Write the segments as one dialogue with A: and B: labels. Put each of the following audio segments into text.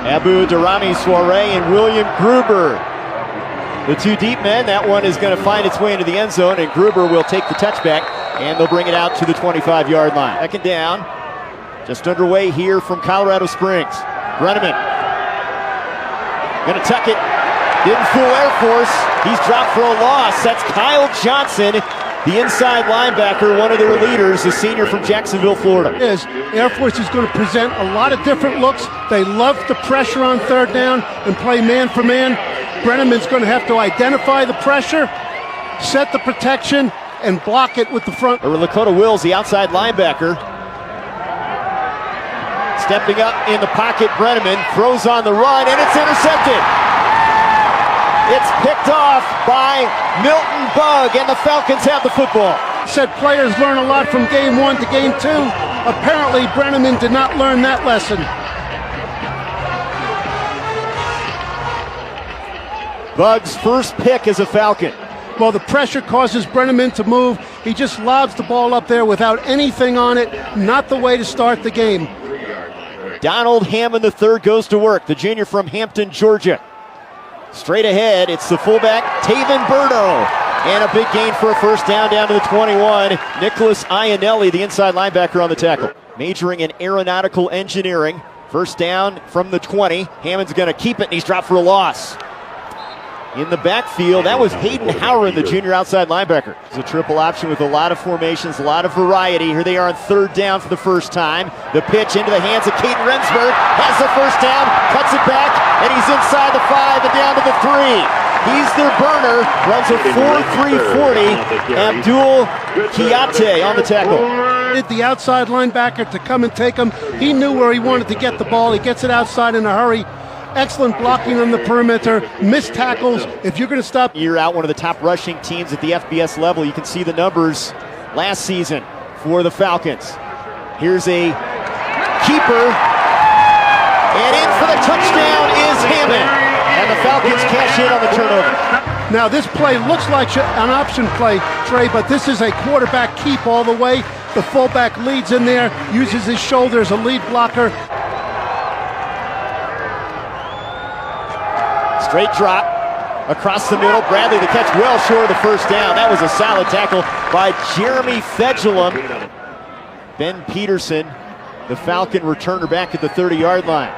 A: Abu Darami Soiree and William Gruber. The two deep men, that one is going to find its way into the end zone, and Gruber will take the touchback, and they'll bring it out to the 25-yard line. Second down, just underway here from Colorado Springs. Brenneman going to tuck it. Didn't fool Air Force. He's dropped for a loss. That's Kyle Johnson, the inside linebacker, one of their leaders, the senior from Jacksonville, Florida.
B: Air Force is going to present a lot of different looks. They love the pressure on third down and play man for man. Brenneman's going to have to identify the pressure, set the protection, and block it with the front.
A: Lakota Wills, the outside linebacker. Stepping up in the pocket, Brenneman throws on the run, and it's intercepted. It's picked off by Milton Bugg, and the Falcons have the football.
B: Said players learn a lot from game one to game two. Apparently, Brenneman did not learn that lesson.
A: Bugg's first pick as a Falcon.
B: Well, the pressure causes Brenneman to move. He just lobs the ball up there without anything on it. Not the way to start the game.
A: Donald Hammond III goes to work, the junior from Hampton, Georgia. Straight ahead, it's the fullback, Taven Burdo. And a big gain for a first down to the 21. Nicholas Iannelli, the inside linebacker on the tackle. Majoring in aeronautical engineering. First down from the 20. Hammond's going to keep it, and he's dropped for a loss. In the backfield, that was Hayden Howard, the junior outside linebacker. It's a triple option with a lot of formations, a lot of variety. Here they are on third down for the first time. The pitch into the hands of Caden Remsburg. Has the first down, cuts it back, and he's inside the 5 and down to the 3. He's their burner, runs a 4.340. Abdul Kiate on the tackle.
B: The outside linebacker to come and take him. He knew where he wanted to get the ball. He gets it outside in a hurry. Excellent blocking on the perimeter, missed tackles. If you're going to stop.
A: You're out one of the top rushing teams at the FBS level. You can see the numbers last season for the Falcons. Here's a keeper, and in for the touchdown is Hammond. And the Falcons cash in on the turnover.
B: Now this play looks like an option play, Trey, but this is a quarterback keep all the way. The fullback leads in there, uses his shoulder as a lead blocker.
A: Straight drop across the middle. Bradley, the catch well short of the first down. That was a solid tackle by Jeremy Fedulum. Ben Peterson, the Falcon returner, back at the 30-yard line.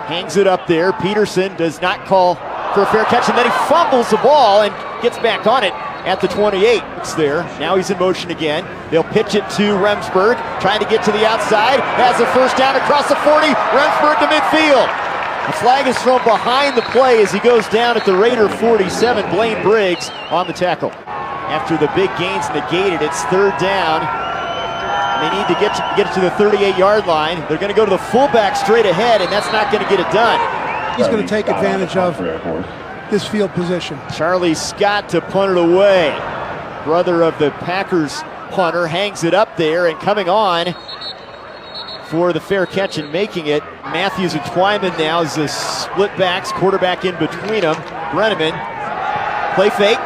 A: Hangs it up there. Peterson does not call for a fair catch, and then he fumbles the ball and gets back on it at the 28. It's there. Now he's in motion again. They'll pitch it to Remsburg, trying to get to the outside. Has a first down across the 40. Remsburg to midfield. The flag is thrown behind the play as he goes down at the Raider 47. Blaine Briggs on the tackle. After the big gains negated, it's third down. They need to get it to the 38-yard line. They're going to go to the fullback straight ahead, and that's not going to get it done.
B: He's going to take advantage of this field position.
A: Charlie Scott to punt it away. Brother of the Packers punter hangs it up there, and coming on for the fair catch and making it, Matthews and Twyman now as the split backs, quarterback in between them. Brenneman, play fake.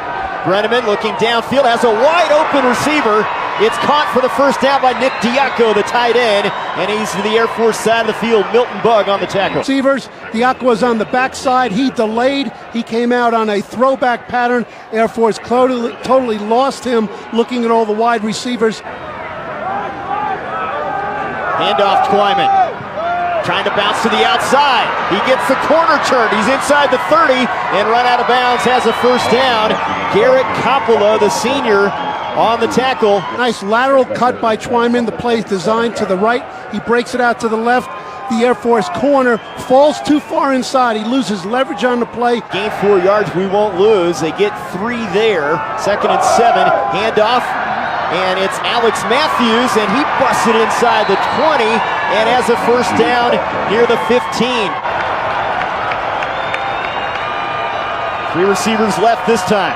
A: Brenneman looking downfield, has a wide open receiver. It's caught for the first down by Nick Diaco, the tight end, and he's to the Air Force side of the field. Milton Bugg on the tackle.
B: Receivers, Diaco was on the backside. He delayed. He came out on a throwback pattern. Air Force totally lost him looking at all the wide receivers.
A: Handoff Twyman, trying to bounce to the outside. He gets the corner turn. He's inside the 30 and run out of bounds, has a first down. Garrett Coppola, the senior, on the tackle.
B: Nice lateral cut by Twyman. The play is designed to the right. He breaks it out to the left. The Air Force corner falls too far inside. He loses leverage on the play.
A: Gain 4 yards, we won't lose. They get 3 there. 2nd and 7. Handoff. And it's Alex Matthews, and he busts it inside the 20 and has a first down near the 15. 3 receivers left this time.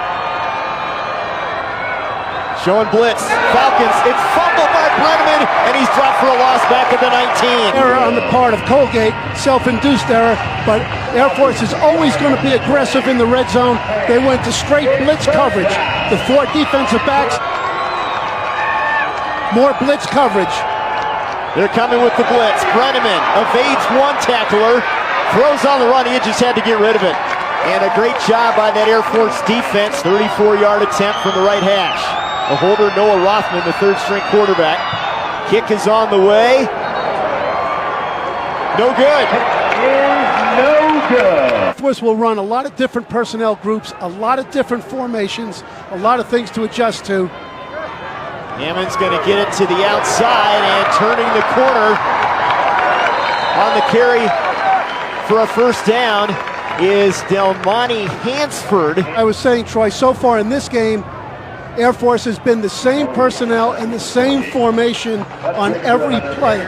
A: Showing blitz. Falcons, it's fumbled by Brenneman, and he's dropped for a loss back at the 19.
B: Error on the part of Colgate, self-induced error, but Air Force is always going to be aggressive in the red zone. They went to straight blitz coverage. The 4 defensive backs, more blitz coverage.
A: They're coming with the blitz. Brenneman evades one tackler, throws on the run. He just had to get rid of it. And a great job by that Air Force defense. 34-yard attempt from the right hash. The holder, Noah Rothman, the third-string quarterback. Kick is on the way. No good.
B: No good. Air Force will run a lot of different personnel groups, a lot of different formations, a lot of things to adjust to.
A: Hammond's going to get it to the outside and turning the corner on the carry for a first down is Delmonte Hansford.
B: I was saying, Troy, so far in this game, Air Force has been the same personnel and the same formation on every play.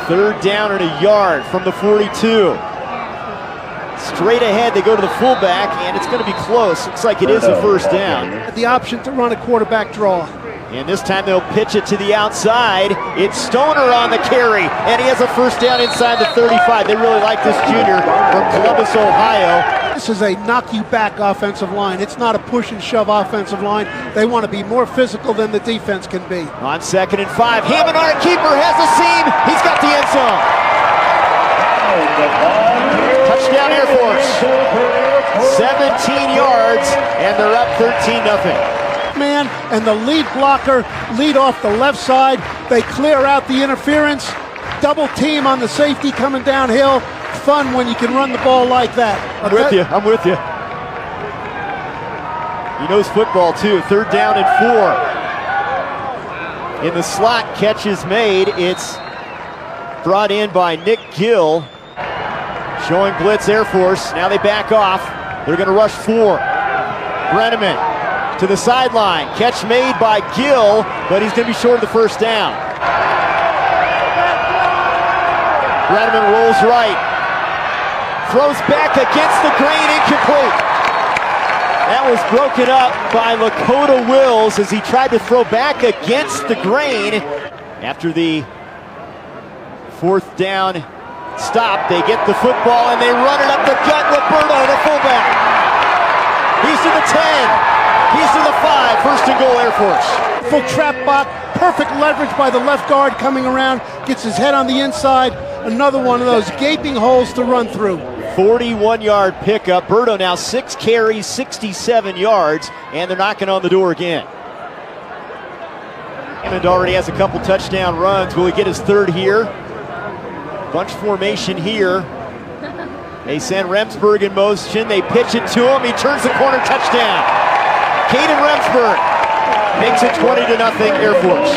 A: Third down and a yard from the 42. Straight ahead, they go to the fullback, and it's going to be close. Looks like it is a first down.
B: The option to run a quarterback draw.
A: And this time they'll pitch it to the outside. It's Stoner on the carry, and he has a first down inside the 35. They really like this junior from Columbus, Ohio.
B: This is a knock-you-back offensive line. It's not a push-and-shove offensive line. They want to be more physical than the defense can be.
A: On 2nd and 5, Hammond, our keeper, has a seam. He's got the end zone. Touchdown Air Force. 17 yards, and they're up 13-0.
B: Man, and the lead blocker lead off the left side. They clear out the interference. Double team on the safety coming downhill. Fun when you can run the ball like that.
A: I'm with you. He knows football too. 3rd down and 4. In the slot, catch is made. It's brought in by Nick Gill. Showing blitz Air Force. Now they back off. They're going to rush 4. Brenneman to the sideline. Catch made by Gill, but he's going to be short of the first down. Brenneman rolls right. Throws back against the grain, incomplete. That was broken up by Lakota Wills as he tried to throw back against the grain. After the 4th down stop, they get the football and they run it up the gut with Berto, the fullback. He's to the 10. He's to the 5, first and goal Air Force.
B: Full trap block, perfect leverage by the left guard coming around, gets his head on the inside. Another one of those gaping holes to run through.
A: 41-yard pickup. Berto now 6 carries, 67 yards, and they're knocking on the door again. Hammond already has a couple touchdown runs. Will he get his 3rd here? Bunch formation here. They send Remsburg in motion. They pitch it to him. He turns the corner, touchdown. Caden Remsburg makes it 20-0 Air Force.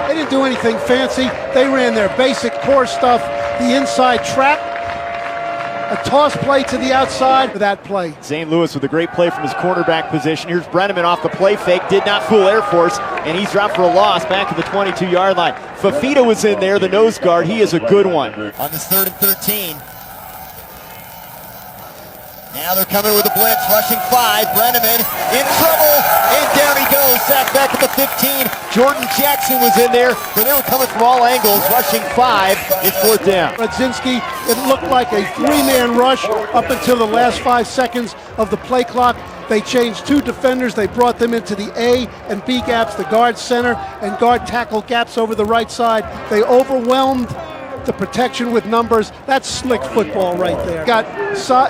B: They didn't do anything fancy. They ran their basic core stuff. The inside trap, a toss play to the outside for that play.
A: Zane Lewis with a great play from his cornerback position. Here's Brenneman off the play fake. Did not fool Air Force, and he's dropped for a loss back at the 22-yard line. Fafita was in there, the nose guard. He is a good one. On this 3rd and 13. Now they're coming with a blitz, rushing 5. Brenneman in trouble, and down he goes. Sacked back at the 15. Jordan Jackson was in there, but they were coming from all angles, rushing 5. It's 4th down.
B: Radzinski, it looked like a 3-man rush up until the last 5 seconds of the play clock. They changed 2 defenders. They brought them into the A and B gaps, the guard center and guard tackle gaps over the right side. They overwhelmed the protection with numbers. That's slick football right there. Got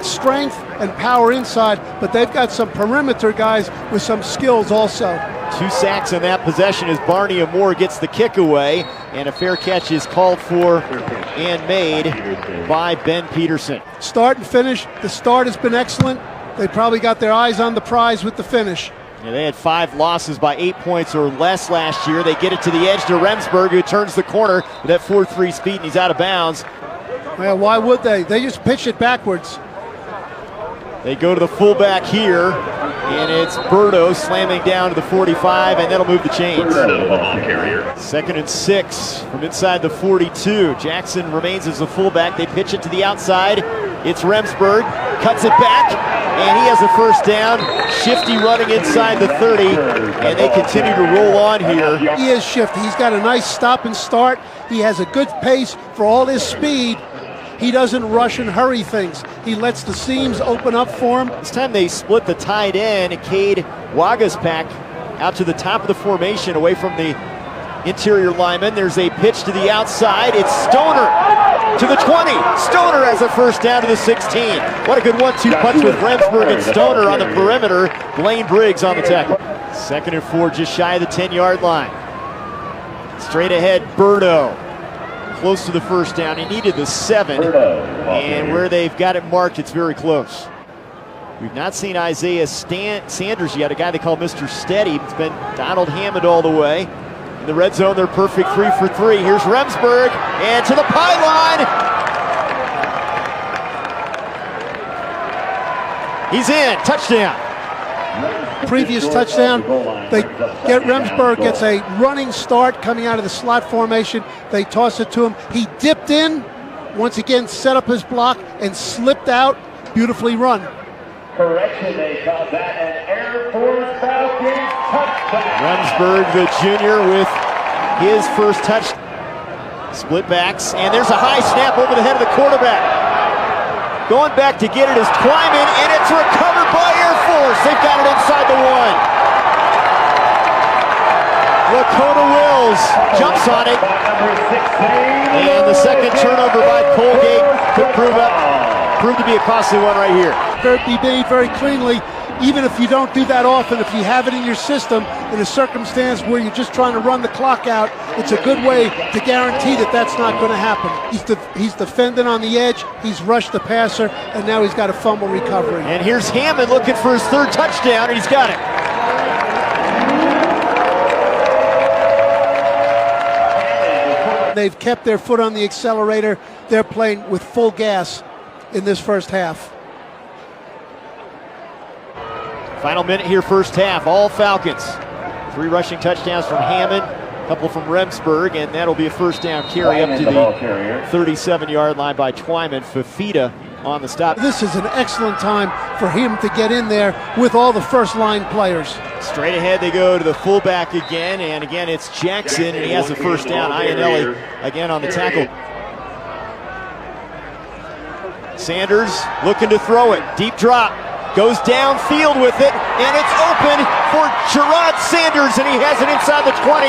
B: strength and power inside, but they've got some perimeter guys with some skills also.
A: 2 sacks on that possession as Barney Amore gets the kick away, and a fair catch is called for and made by Ben Peterson.
B: Start and finish. The start has been excellent. They probably got their eyes on the prize with the finish.
A: Yeah, they had 5 losses by 8 points or less last year. They get it to the edge to Remsburg, who turns the corner with that 4.3 speed, and he's out of bounds.
B: Well, why would they? They just pitch it backwards.
A: They go to the fullback here, and it's Berto slamming down to the 45, and that'll move the chains. 2nd and 6 from inside the 42. Jackson remains as the fullback. They pitch it to the outside. It's Remsburg, cuts it back, and he has a first down. Shifty running inside the 30, and they continue to roll on here.
B: He is shifty. He's got a nice stop and start. He has a good pace for all his speed. He doesn't rush and hurry things. He lets the seams open up for him.
A: This time they split the tight end. Cade Wagaspak out to the top of the formation away from the interior lineman. There's a pitch to the outside. It's Stoner to the 20. Stoner has a first down to the 16. What a good 1-2 punch with Remsburg and Stoner on the perimeter. Blaine Briggs on the tackle. 2nd and 4, just shy of the 10-yard line. Straight ahead, Birdo. Close to the first down. He needed the 7. And where they've got it marked, it's very close. We've not seen Isaiah Sanders yet, a guy they call Mr. Steady. It's been Donald Hammond all the way. In the red zone, they're perfect 3 for 3. Here's Remsburg, and to the pylon. He's in, touchdown.
B: Previous touchdown, Remsburg gets a running start coming out of the slot formation. They toss it to him. He dipped in, once again set up his block, and slipped out. Beautifully run.
C: Correction, they called that an Air Force Falcons touchdown.
A: Remsburg, the junior, with his first touch. Split backs, and there's a high snap over the head of the quarterback. Going back to get it is Twyman, and it's recovered by Air Force. They've got it inside the 1. Lakota Wills jumps on it. And the second turnover by Colgate could prove to be a costly one right here.
B: Be made very cleanly, even if you don't do that often. If you have it in your system in a circumstance where you're just trying to run the clock out, it's a good way to guarantee that that's not going to happen. He's defending on the edge, he's rushed the passer, and now he's got a fumble recovery.
A: And here's Hammond looking for his 3rd touchdown, and he's got it.
B: They've kept their foot on the accelerator. They're playing with full gas in this first half.
A: Final minute here, first half, all Falcons. 3 rushing touchdowns from Hammond, a couple from Remsburg, and that'll be a first down carry up to the 37-yard line by Twyman. Fafita on the stop.
B: This is an excellent time for him to get in there with all the first line players.
A: Straight ahead they go to the fullback again, and again it's Jackson, and he has a first down. Iannelli again on the tackle. Sanders looking to throw it, deep drop. Goes downfield with it, and it's open for Gerard Sanders, and he has it inside the 20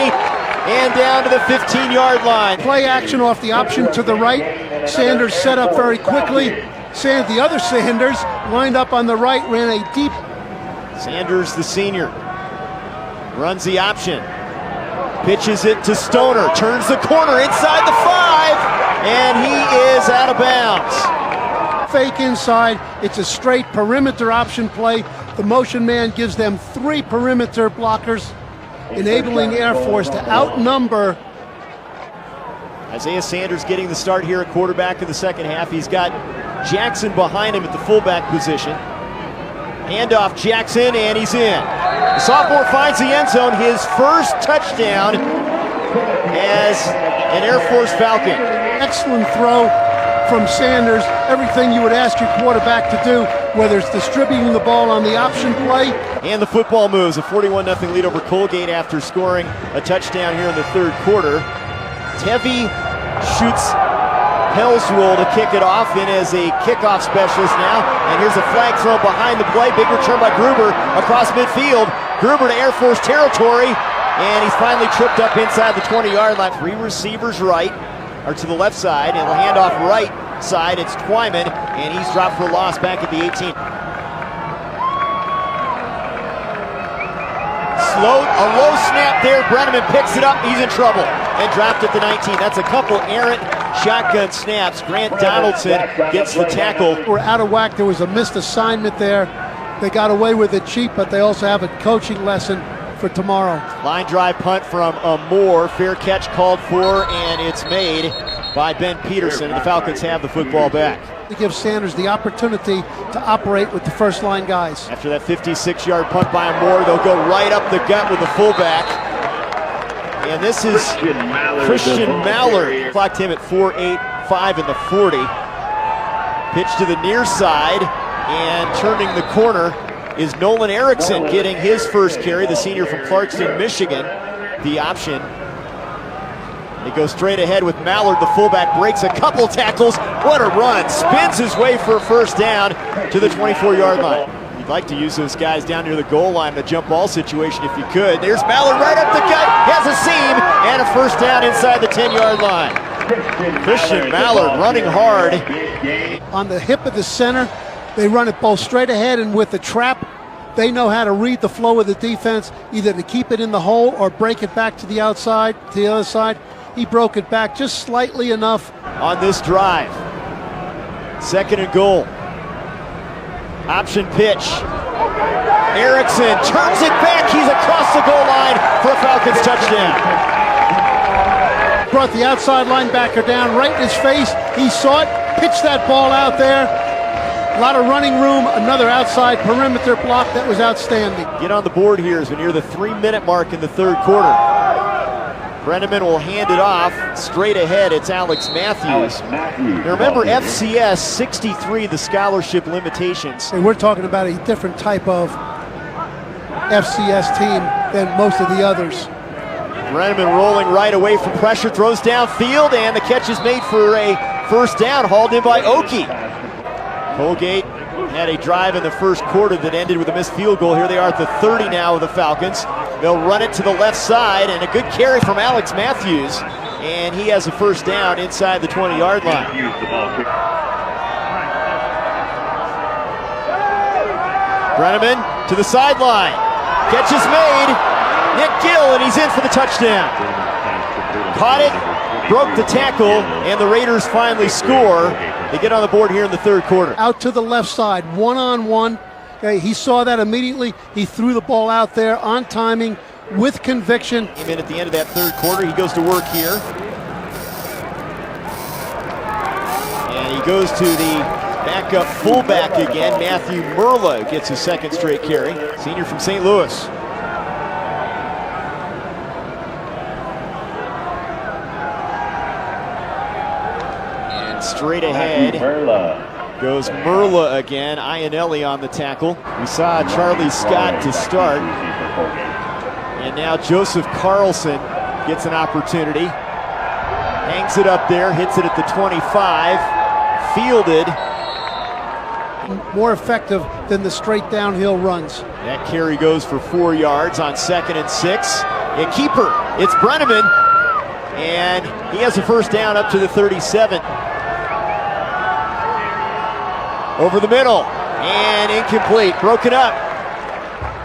A: and down to the 15-yard line.
B: Play action off the option to the right. Sanders set up very quickly. The other Sanders lined up on the right, ran a deep.
A: Sanders, the senior, runs the option. Pitches it to Stoner, turns the corner inside the 5, and he is out of bounds.
B: Fake inside, it's a straight perimeter option play. The motion man gives them 3 perimeter blockers, enabling Air Force to outnumber.
A: Isaiah Sanders getting the start here at quarterback in the second half. He's got Jackson behind him at the fullback position. Handoff Jackson, and he's in. The sophomore finds the end zone, his first touchdown as an Air Force Falcon.
B: Excellent throw from Sanders, everything you would ask your quarterback to do, whether it's distributing the ball on the option play.
A: And the football moves, a 41-0 lead over Colgate after scoring a touchdown here in the 3rd quarter. Tevi shoots Pell's roll to kick it off in as a kickoff specialist now. And here's a flag thrown behind the play. Big return by Gruber across midfield. Gruber to Air Force territory, and he's finally tripped up inside the 20-yard line. 3 receivers right, or to the left side, and he'll hand off right side. It's Twyman, and he's dropped for a loss back at the 18. A low snap there. Brenneman picks it up. He's in trouble and dropped at the 19. That's a couple errant shotgun snaps. Grant Donaldson gets the tackle.
B: We're out of whack. There was a missed assignment there. They got away with it cheap, but they also have a coaching lesson for tomorrow.
A: Line drive punt from Moore. Fair catch called for, and it's made by Ben Peterson. And the Falcons have the football back.
B: To give Sanders the opportunity to operate with the first line guys.
A: After that 56-yard punt by Moore, they'll go right up the gut with the fullback. And this is Christian Mallard. Clocked him at 4.85 in the 40. Pitch to the near side, and turning the corner is Nolan Erickson getting his first carry, the senior from Clarkston, Michigan. The option. They go straight ahead with Mallard. The fullback breaks a couple tackles. What a run. Spins his way for a first down to the 24-yard line. You'd like to use those guys down near the goal line in a jump ball situation if you could. There's Mallard right up the gut, has a seam, and a first down inside the 10-yard line. Christian Mallard running hard.
B: On the hip of the center, they run it both straight ahead and with the trap. They know how to read the flow of the defense, either to keep it in the hole or break it back to the outside, to the other side. He broke it back just slightly enough.
A: On this drive, 2nd and goal. Option pitch. Erickson turns it back. He's across the goal line for a Falcons touchdown.
B: Brought the outside linebacker down right in his face. He saw it, pitched that ball out there. A lot of running room, another outside perimeter block that was outstanding.
A: Get on the board here as we're near the 3-minute mark in the 3rd quarter. Brenneman will hand it off. Straight ahead, it's Alex Matthews. Now remember, FCS 63, the scholarship limitations.
B: And we're talking about a different type of FCS team than most of the others.
A: Brenneman rolling right away from pressure, throws downfield, and the catch is made for a first down, hauled in by Oki. Colgate had a drive in the 1st quarter that ended with a missed field goal. Here they are at the 30 now of the Falcons. They'll run it to the left side, and a good carry from Alex Matthews, and he has a first down inside the 20-yard line. Brenneman to the sideline. Catch is made. Nick Gill, and he's in for the touchdown. Caught it, broke the tackle, and the Raiders finally score. They get on the board here in the 3rd quarter.
B: Out to the left side, one-on-one. Okay, he saw that immediately. He threw the ball out there on timing with conviction.
A: Came in at the end of that 3rd quarter. He goes to work here. And he goes to the backup fullback again. Matthew Merla gets his 2nd straight carry. Senior from St. Louis. Straight ahead goes Merla again. Iannelli on the tackle. We saw Charlie Scott to start. And now Joseph Carlson gets an opportunity. Hangs it up there, hits it at the 25. Fielded.
B: More effective than the straight downhill runs.
A: That carry goes for 4 yards on 2nd and 6. A keeper, it's Brenneman. And he has a first down up to the 37. Over the middle, and incomplete, broken up.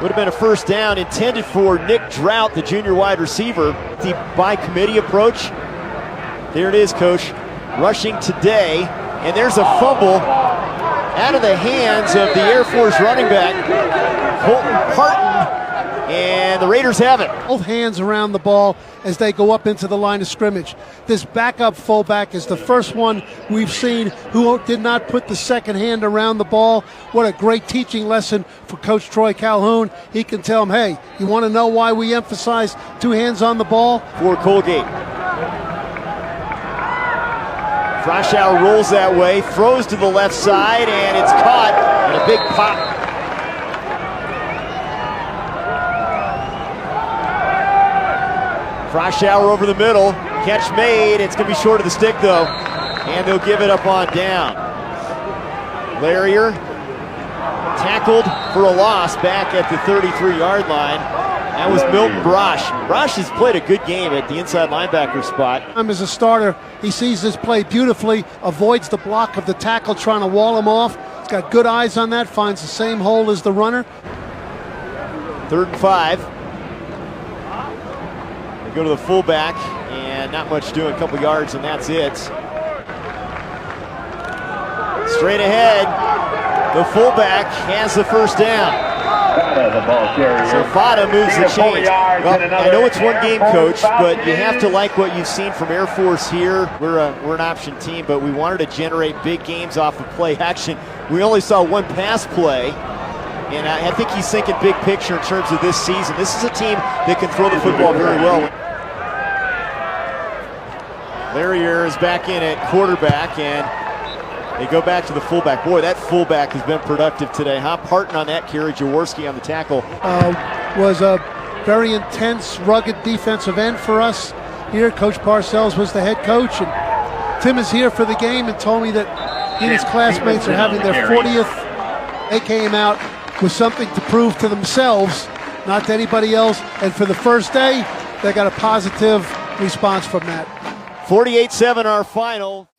A: Would have been a first down intended for Nick Drought, the junior wide receiver. The by committee approach. There it is, Coach. Rushing today, and there's a fumble out of the hands of the Air Force running back, Colton Parton, and the Raiders have it.
B: Both hands around the ball as they go up into the line of scrimmage. This backup fullback is the first one we've seen who did not put the second hand around the ball. What a great teaching lesson for Coach Troy Calhoun. He can tell him, hey, you want to know why we emphasize 2 hands on the ball?
A: For Colgate. Froschauer rolls that way, throws to the left side, and it's caught, and a big pop. Froschauer over the middle, catch made. It's going to be short of the stick though, and they'll give it up on down. Larrier tackled for a loss back at the 33-yard line. That was Milton Brosh. Brosh has played a good game at the inside linebacker spot.
B: As a starter, he sees this play beautifully, avoids the block of the tackle trying to wall him off. He's got good eyes on that, finds the same hole as the runner.
A: 3rd and 5. Go to the fullback, and not much doing, a couple yards, and that's it. Straight ahead, the fullback has the first down. So Fada moves the chains. Well, I know it's one game, Coach, but you have to like what you've seen from Air Force here. We're an option team, but we wanted to generate big games off of play action. We only saw 1 pass play. And I think he's thinking big picture in terms of this season. This is a team that can throw the football very well. Larrier is back in at quarterback, and they go back to the fullback. Boy, that fullback has been productive today, huh? Parton on that carry, Jaworski on the tackle.
B: Was a very intense, rugged defensive end for us here. Coach Parcells was the head coach, and Tim is here for the game and told me that he and his classmates are having their 40th. They came out with something to prove to themselves, not to anybody else. And for the first day, they got a positive response from that.
A: 48-7 our final.